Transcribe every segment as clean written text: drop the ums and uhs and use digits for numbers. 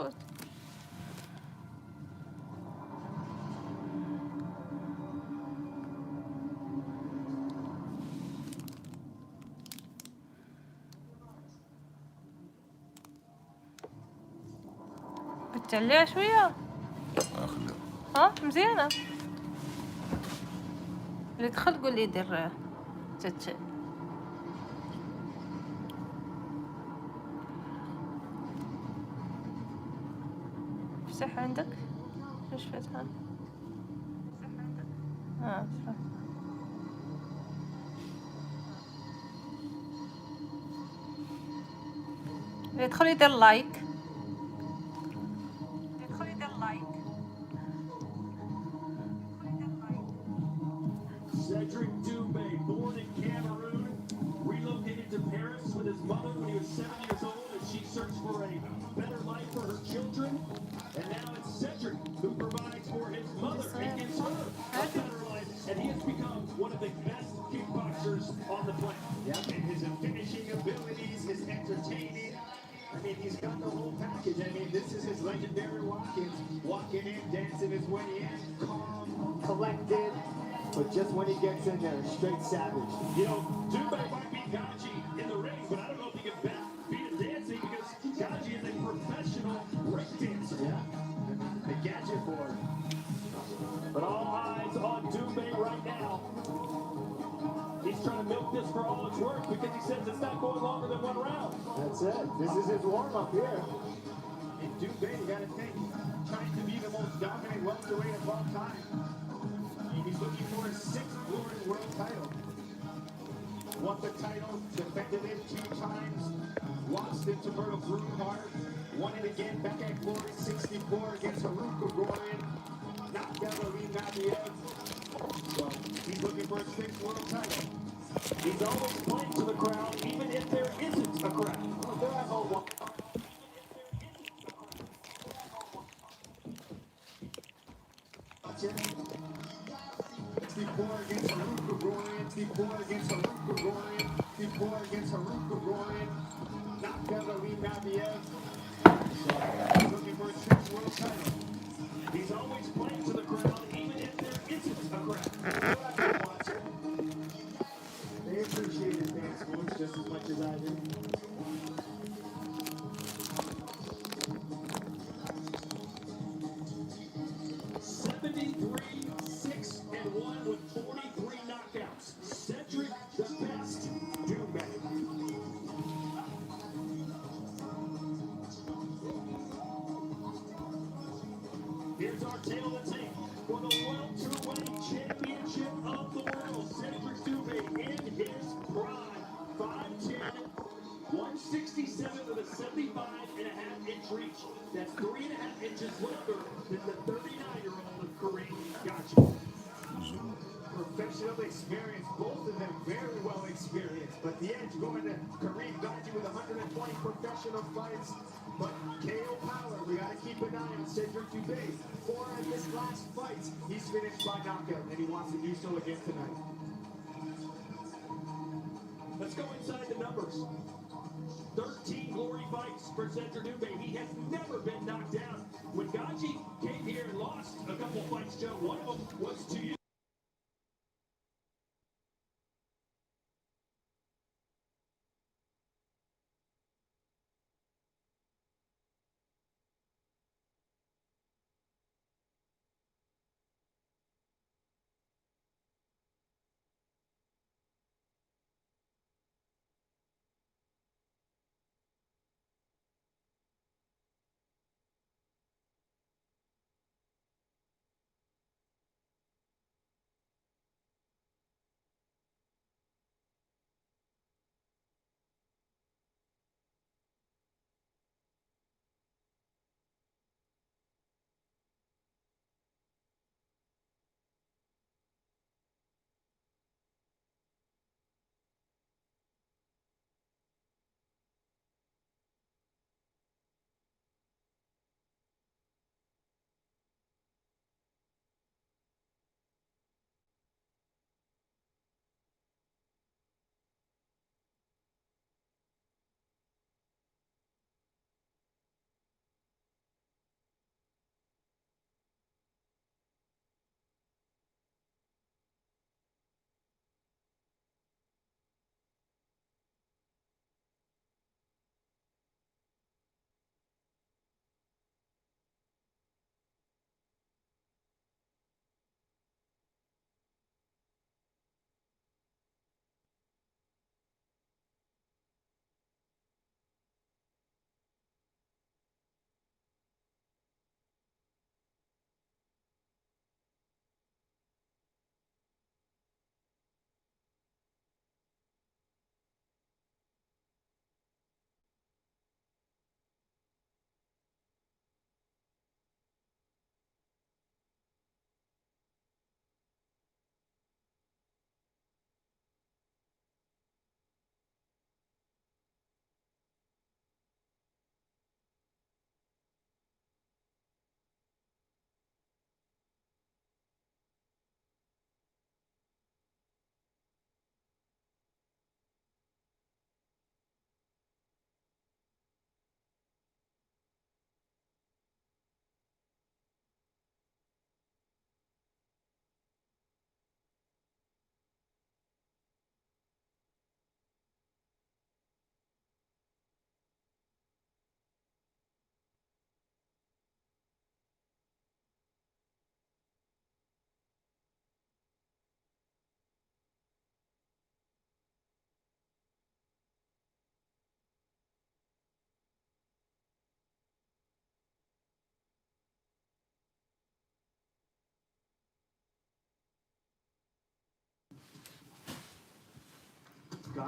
فوت. بتعليها شوية. ها مزيانة. اللي دخل قول لي يدير تتشل. افتح عندك. ايش فتحة؟ صح. يدخل يدير لايك. Cedric Doumbé, born in Cameroon, relocated to Paris with his mother when he was 7 years old as she searched for a better life for her children. And now it's Cedric who provides for his mother and gives her a better life. And he has become one of the best kickboxers on the planet. Yeah, and his finishing abilities, his entertaining. I mean, he's got the whole package. I mean, this is his legendary walk-in. Walking in, dancing his way in, calm, collected. But just when he gets in there, straight savage. You know, Doumbé might beat Gaji in the ring, but I don't know if he can beat him dancing because Gaji is a professional break dancer. Yeah, the gadget boy. But all eyes on Doumbé right now. He's trying to milk this for all it's worth because he says it's not going longer than 1 round. That's it. This is his warm-up here. And Doumbé, you got to think, trying to be the most dominant welterweight of all time. He's looking for his 6th Glory World title. Won the title, defended it 2 times, lost it to Myrtle Brunhart, won it again back at Glory 64 against Haruk Grigorian, knocked out Ali Nabiev. So he's looking for his 6th world title. He's always playing to the crowd, even if there isn't a crowd. Well, there I hope. Watch it. 64 against Haruk Grigorian, 64 against Haruk Grigorian, 64 against Haruk Grigorian, knocked out Ali Nabiev. So he's looking for his 6th world title. He's always playing to the crowd, even if there isn't a crowd. They appreciate his dance moves just as much as I do. (73-6-1) with 43 knockouts. Cedric the Best Doumbé. Here's our tale of the tape for the welterweight championship of the world. Cedric Doumbé in his prime. 5'10", 167 with a 75.5-inch reach. That's 3.5 inches longer than the 39-year-old Kareem Gaji. Professional experience, both of them very well experienced. But the edge going to Kareem Gaji with 120 professional fights. But KO power, we got to keep an eye on Cedric Doumbé. 4 of his last fights, he's finished by knockout, and he wants to do so again tonight. Let's go inside the numbers. 13 glory fights for Cedric Doumbé. He has never been knocked out. When Gaji came here and lost a couple fights, Joe, one of them was to you.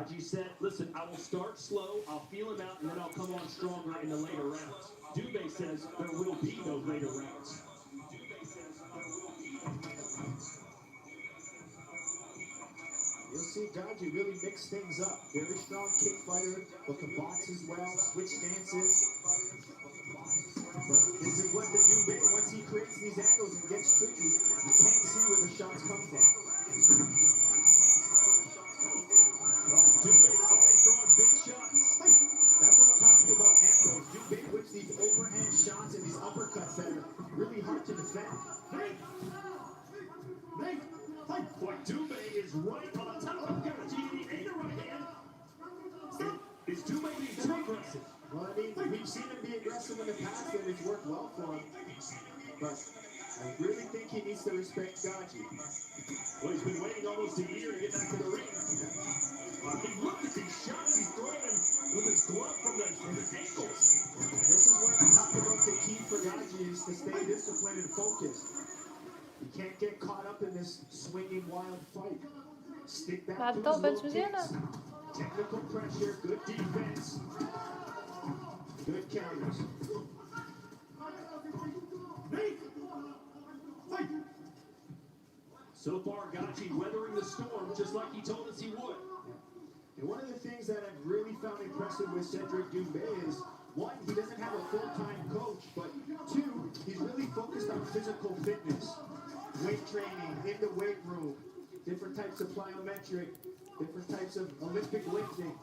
Gaji said, listen, I will start slow, I'll feel him out, and then I'll come on stronger in the later rounds. Dubé says there will be those later rounds. You'll see Gaji really mix things up. Very strong kick fighter, but can box as well, switch stances. But this is what the Dubé, once he creates these angles and gets tricky, you can't see where the shots come from. Dubé's already throwing big shots. That's what I'm talking about, angles. Dubé whips these overhand shots and these uppercuts that are really hard to defend. Boy, Dubé is right on top of Gaji. He ate a right hand. Is Dubé being too aggressive? Well, I mean, we've seen him be aggressive in the past and it's worked well for him. But I really think he needs to respect Gaji. Well, he's been waiting almost a year to get back to the ring. Look at these shots he's throwing with his glove from his ankles. This is what I talk about the key for Gaji is to stay disciplined and focused. You can't get caught up in this swinging wild fight. Stick back to his low kicks. Technical pressure, good defense, good counters. So far, Gaji weathering the storm just like he told us he would. And one of the things that I've really found impressive with Cedric Dubé is, one, he doesn't have a full-time coach, but two, he's really focused on physical fitness, weight training, in the weight room, different types of plyometric, different types of Olympic lifting.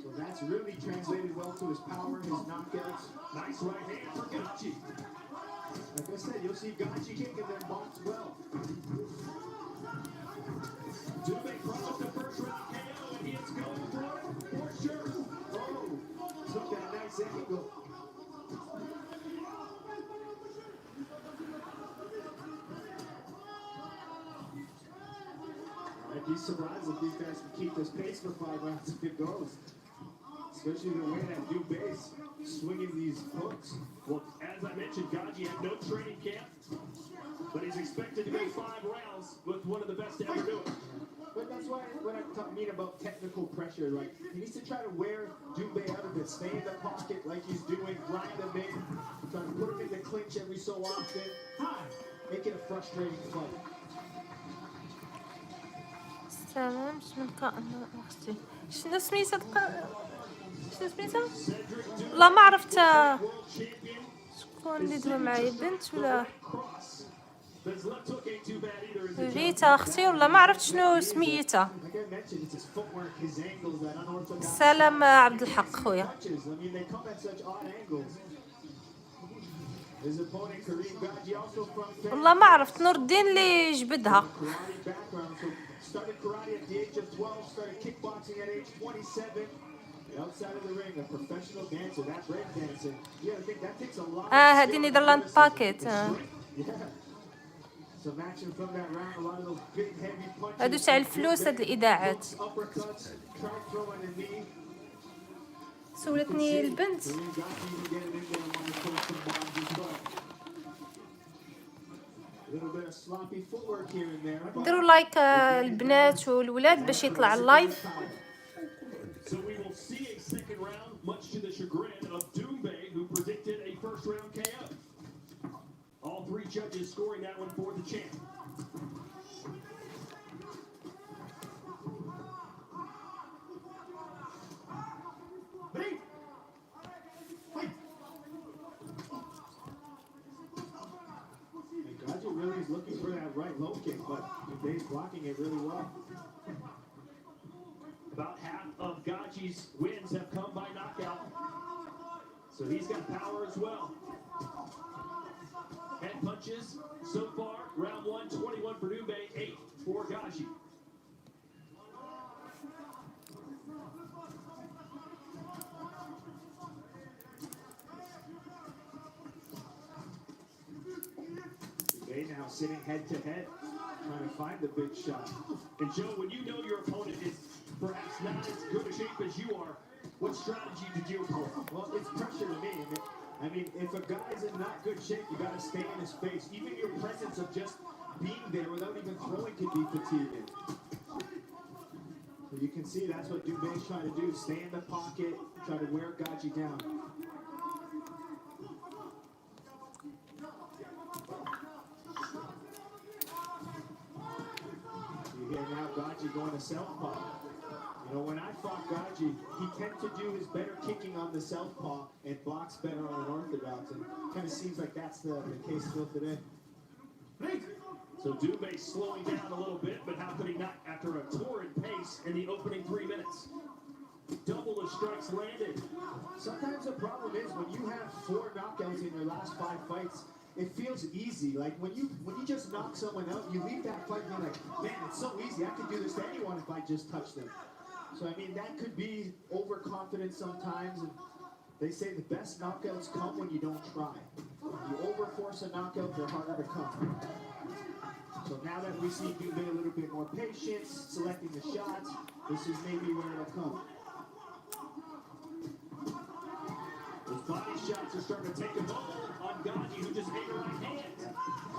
So that's really translated well to his power, his knockouts. Nice right hand for Gaji. Like I said, you'll see Gaji kick and then box well. Dubé promised the first round KO and he is going for it for sure. Oh, took that nice angle. I'd be surprised if these guys can keep this pace for 5 rounds if it goes. Especially the way that Dubé's swinging these hooks. Well, as I mentioned, Gaji had no training camp, but he's expected to go 5 rounds with one of the best to ever do it. But that's why when I mean about technical pressure, like he needs to try to wear Dubé out of it, stay in the pocket like he's doing, grind him in, try to put him in the clinch every so often, make it a frustrating fight. سلام شنو كان اختي شنو سميتها شنو سميتها والله ما عرفت شكون اللي دوا معايا بنت ولا ريتا اختي والله ما عرفت شنو سميتها سلام عبد الحق خويا والله ما عرفت نور الدين اللي جبدها Started karate at the age of 12, started kickboxing at age 27. Outside of the ring, a professional dancer, that break dancing. Yeah, I think that takes a lot. هذه نيدرلاند باكيت Yeah. Some action from that round, a lot of those big heavy punches. هادو تاع الفلوس هاد الاذاعات Uppercuts, tried throwing a knee. سولتني البنت ديروا لايك البنات والولاد باش يطلع اللايف. So we will see a second round, much to the chagrin of Dubé, who predicted a first round KO. All 3 judges scoring that one for the champ. Gaji really is looking for that right low kick, but Dubé's blocking it really well. About half of Gaji's wins have come by knockout. So he's got power as well. Head punches so far, round 1, 21 for Dubé, 8 for Gaji. Dubé now sitting head to head, trying to find the big shot. And Joe, when you know your opponent is perhaps not as good a shape as you are, what strategy did you employ? Well, it's pressure to me. I mean, if a guy's in not good shape, you got to stay in his face. Even your presence of just being there without even throwing can be fatiguing. You can see that's what Dubé's trying to do. Stay in the pocket, try to wear Gaji down. You hear now Gaji going to southpaw. You know, when I fought Gaji, he tended to do his better kicking on the southpaw and box better on an orthodox. And kind of seems like that's the case still today. So Dubé slowing down a little bit, but how could he not after a torrid pace in the opening 3 minutes? Double the strikes landed. Sometimes the problem is when you have 4 knockouts in your last 5 fights, it feels easy. Like when you just knock someone out, you leave that fight and you're like, man, it's so easy. I could do this to anyone if I just touch them. So I mean, that could be overconfidence sometimes. And they say the best knockouts come when you don't try. When you overforce a knockout, they're harder to come. So now that we see Dubé a little bit more patience, selecting the shots, this is maybe where it'll come. Those body shots are starting to take a toll on Gaji, who just ate her right hand.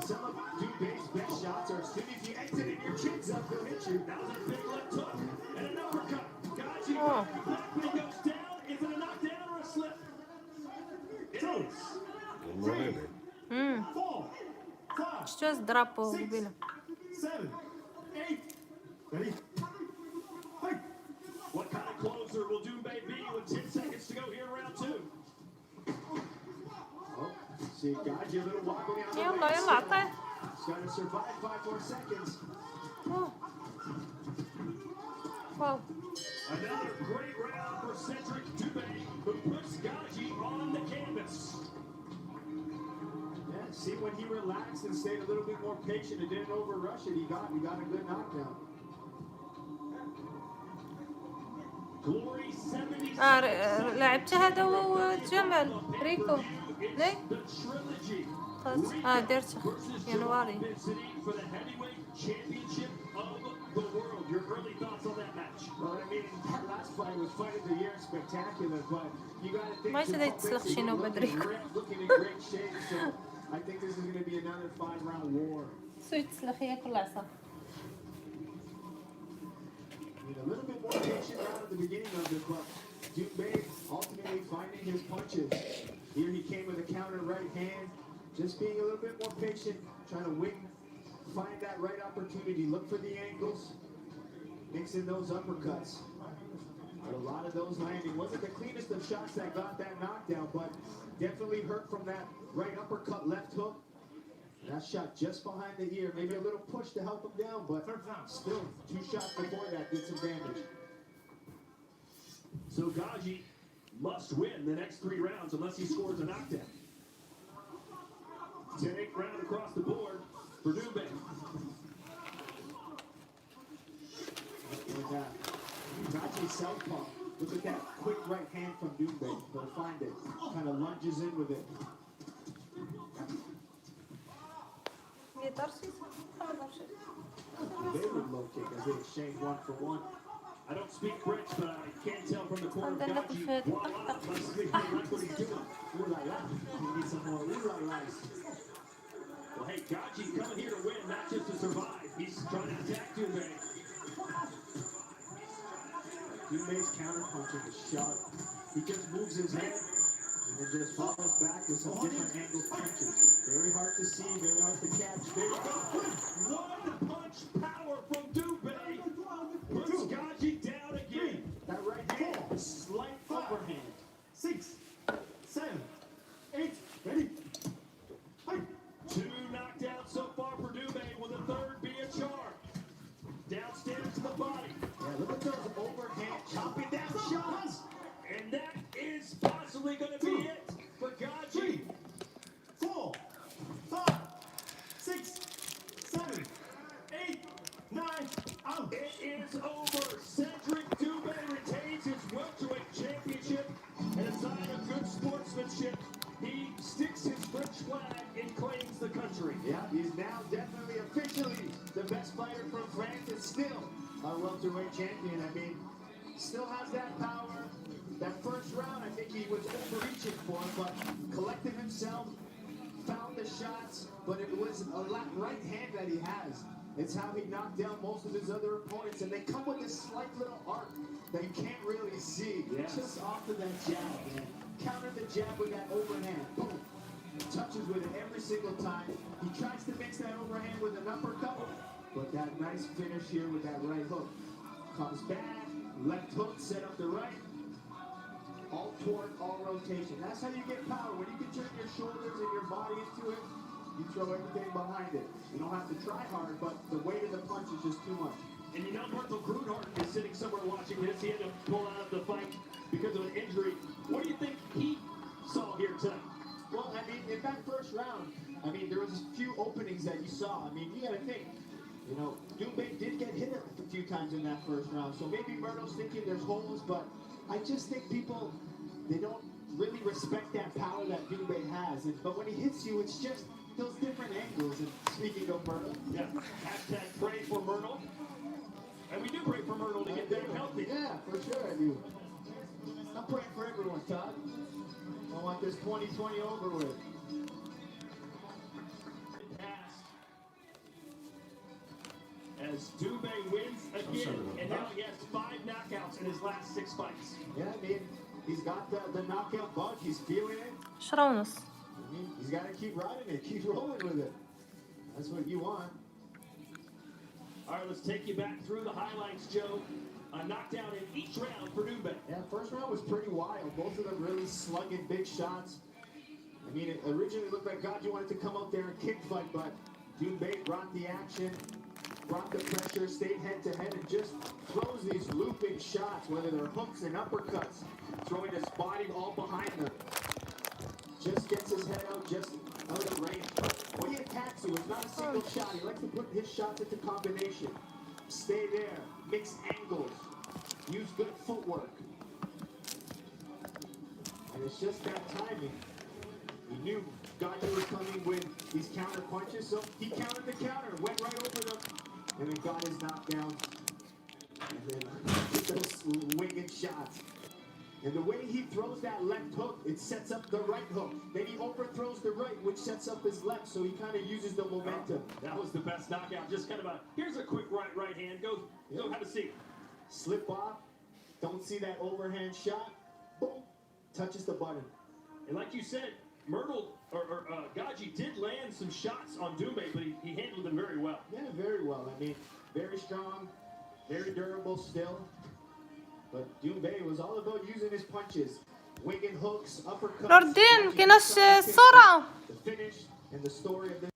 Some of Dubé's best shots are as soon as you exit it, your chin's up, they'll hit you. That was a big left hook and an uppercut. Gaji back when he goes down. Is it a knockdown or a slip? It is. 3, 4, 5, Що здрапав 6, Губіля? 7, 8. Ready? Fight! What kind of closer will Dubé be with 10 seconds to go here in round 2? Oh, see Gaji a little wobbly on the يلا way. يلا عطيه. He's got to survive 5 more seconds. أوه. واو. Another great round for Cedric Dubé, who puts Gaji on the canvas. Yeah, see when he relaxed and stayed a little bit more patient and didn't overrush it, he got a good knockdown. Glory 70. لعبت هذا وجمال ريكو ليه؟ The trilogy. خلاص درت ينواري. For the heavyweight championship of the world. Your early thoughts on that match? Well, I mean, that last fight was fight of the year, spectacular, but you got to think ما يصير يتسلخ شنو بدري. looking in great shape, so I think this is going to be another 5-round war. سو يتسلخ ياكل عصا. Need a little bit more patient right at the beginning of it, but Dubé ultimately finding his punches. Here he came with a counter right hand, just being a little bit more patient, trying to find that right opportunity, look for the angles, mix in those uppercuts. But a lot of those landing. Wasn't the cleanest of shots that got that knockdown, but definitely hurt from that right uppercut, left hook. That shot just behind the ear, maybe a little push to help him down, but still 2 shots before that did some damage. So Gaji must win the next 3 rounds unless he scores a knockdown. 10-8 round across the board for Dubé. And Gaji southpaw. Look at that quick right hand from Dubé. He'll find it. Kind of lunges in with it. They would low kick as they exchange 1 for 1. I don't speak French, but I can tell from the corner of Gaji, voila, must be like what he's doing. Ooh la la. We need some more ooh la la's. Well, hey, Gaji coming here to win, not just to survive. He's trying to attack Dubé. Dubé's counterpunching is sharp. He just moves his head and then just follows back with some different angle punches. Very hard to see, very hard to catch. Very One punch power from Dubé puts Gaji down again. That right hand, slight overhand. 6, 7, 8, ready? Fight! 2 knockdowns so far for Dubé. Will the third be a charm? Downstairs to the body. Yeah, look at those overhand chopping down shots. And that is possibly going to be it for Gaji. 4, 5, 6, 7, 8, 9, out. It is over. Cedric Dubé retains his welterweight championship. And a sign of good sportsmanship, he sticks his French flag and claims the country. Yeah, he's now definitely officially the best fighter from France and still our welterweight champion. I mean, still has that power. That first round, I think he was overreaching for it, but collected himself, found the shots, but it was a right hand that he has. It's how he knocked down most of his other opponents, and they come with this slight little arc that you can't really see. Yes. Just off of that jab, man. Counter the jab with that overhand. Boom. Touches with it every single time. He tries to mix that overhand with an uppercut, but that nice finish here with that right hook. Comes back, left hook, set up the right. All torque, all rotation. That's how you get power. When you can turn your shoulders and your body into it, you throw everything behind it. You don't have to try hard, but the weight of the punch is just too much. And you know, Marshall Grunhard is sitting somewhere watching this. He had to pull out of the fight because of an injury. What do you think he saw here tonight? Well, I mean, in that first round, I mean, there was a few openings that you saw. I mean, you got to think, you know, Dubé did get hit a few times in that first round. So maybe Murdo's thinking there's holes, but I just think people, they don't really respect that power that Dubé has. But when he hits you, it's just those different angles. And speaking of Murdo, Yeah. Hashtag pray for Myrtle. And we do pray for Myrtle to get back healthy. yeah, for sure I do. I'm praying for everyone, Todd. I want this 2020 over with. Passed. As Dubé wins again, and now he has 5 knockouts in his last 6 fights. Yeah, I mean, he's got the knockout bug. He's feeling it. 10:30. I mean, he's got to keep riding it, keep rolling with it. That's what you want. All right, let's take you back through the highlights, Joe. A knockdown in each round for Dubé. Yeah, first round was pretty wild. Both of them really slugging big shots. I mean, it originally looked like Gaji wanted to come out there and kick fight, but Dubé brought the action, brought the pressure, stayed head to head, and just throws these looping shots, whether they're hooks and uppercuts, throwing his body all behind them. Just gets his head out, just out of range. When he attacks you, it's not a single shot. He likes to put his shots into combination. Stay there, mix angles, use good footwork. And it's just that timing. He knew Gaji was coming with these counter punches, so he countered the counter, went right over them, and then got his knockdown. And then hit those winged shots. And the way he throws that left hook, it sets up the right hook. Then he overthrows the right, which sets up his left, so he kind of uses the momentum. That was the best knockout. Just kind of here's a quick right hand. Go have a seat. Slip off, don't see that overhand shot, boom, touches the button. And like you said, Myrtle or Gaji did land some shots on Dubé, but he handled them very well. Yeah, very well. I mean, very strong, very durable still. But Dubé was all about using his punches. Winged hooks, uppercuts. نور الدين مكايناش الصورة. The finish and the story of this